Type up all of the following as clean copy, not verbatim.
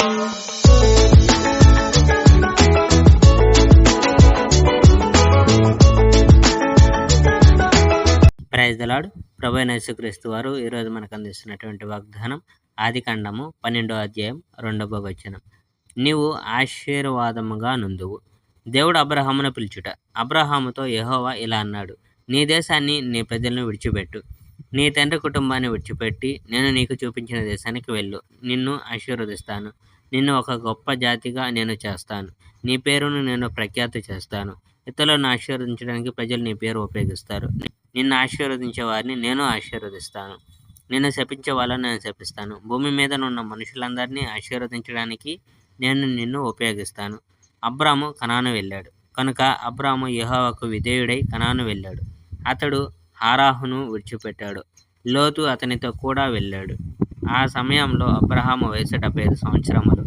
Praise the lord. ప్రభువైన యేసుక్రీస్తు వారు ఈరోజు మనకు అందిస్తున్నటువంటి వాగ్దానం ఆదికాండము 12వ అధ్యాయం 2వ వచనం. నీవు ఆశీర్వాదముగా నుందువు. దేవుడు అబ్రహామును పిలుచుట. అబ్రహాముతో యెహోవా ఇలా అన్నాడు, నీ దేశాన్ని నీ ప్రజలను విడిచిపెట్టు, నీ తండ్రి కుటుంబాన్ని విడిచిపెట్టి నేను నీకు చూపించిన దేశానికి వెళ్ళు. నిన్ను ఆశీర్వదిస్తాను, నిన్ను ఒక గొప్ప జాతిగా నేను చేస్తాను, నీ పేరును నేను ప్రఖ్యాతి చేస్తాను. ఇతరులను ఆశీర్వదించడానికి ప్రజలు నీ పేరు ఉపయోగిస్తారు. నిన్ను ఆశీర్వదించే వారిని నేను ఆశీర్వదిస్తాను, నిన్ను శపించే వాళ్ళని నేను శపిస్తాను. భూమి మీద ఉన్న మనుషులందరినీ ఆశీర్వదించడానికి నేను నిన్ను ఉపయోగిస్తాను. అబ్రాము కనాను వెళ్ళాడు కనుక అబ్రాము యెహోవాకు విధేయుడై కనాను వెళ్ళాడు. అతడు హారాహును విడిచిపెట్టాడు, లోతు అతనితో కూడా వెళ్ళాడు. ఆ సమయంలో అబ్రహాము వయసు 75 సంవత్సరములు.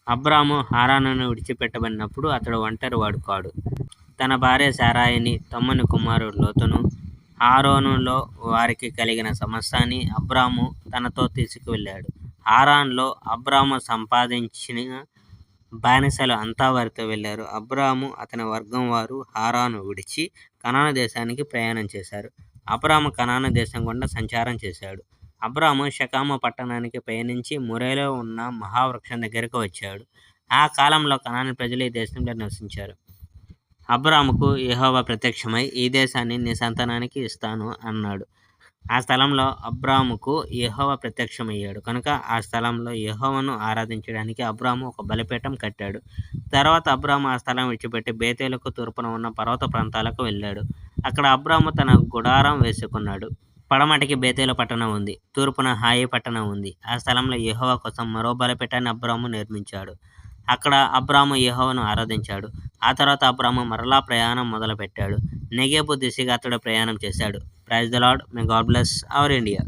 అబ్రాము హారానును విడిచిపెట్టబడినప్పుడు అతడు ఒంటరివాడు కాడు. తన భార్య శారాయిని, తమ్ముని కుమారుడు లోతును, హారానులో వారికి కలిగిన సమస్తాన్ని అబ్రాము తనతో తీసుకువెళ్ళాడు. హారాన్లో అబ్రాము సంపాదించిన బానిసలు అంతా వారితో వెళ్ళారు. అబ్రాము అతని వర్గం వారు హారాను విడిచి కనాను దేశానికి ప్రయాణం చేశారు. అబ్రాము కనాను దేశం గుండా సంచారం చేశాడు. అబ్రాము షెకెము పట్టణానికి పయనించి మొరేలో ఉన్న మహావృక్షం దగ్గరకు వచ్చాడు. ఆ కాలంలో కనాను ప్రజలు ఈ దేశంలో నివసించారు. అబ్రాముకు యెహోవా ప్రత్యక్షమై ఈ దేశాన్ని నీ సంతానానికి ఇస్తాను అన్నాడు. ఆ స్థలంలో అబ్రాముకు యెహోవా ప్రత్యక్షమయ్యాడు కనుక ఆ స్థలంలో యెహోవాను ఆరాధించడానికి అబ్రాము ఒక బలిపీఠం కట్టాడు. తర్వాత అబ్రాము ఆ స్థలం విడిచిపెట్టి బేతేలుకు తూర్పున ఉన్న పర్వత ప్రాంతాలకు వెళ్ళాడు. అక్కడ అబ్రాము తన గుడారం వేసుకున్నాడు. పడమటికి బేతేలు పట్టణం ఉంది, తూర్పున హాయి పట్టణం ఉంది. ఆ స్థలంలో యెహోవా కోసం మరో బలిపీఠాన్ని అబ్రాము నిర్మించాడు. అక్కడ అబ్రాము యెహోవాను ఆరాధించాడు. ఆ తర్వాత అబ్రాము మరలా ప్రయాణం మొదలుపెట్టాడు. నెగెబు దిశగా అతడు ప్రయాణం చేశాడు. Praise the Lord. May God bless our India.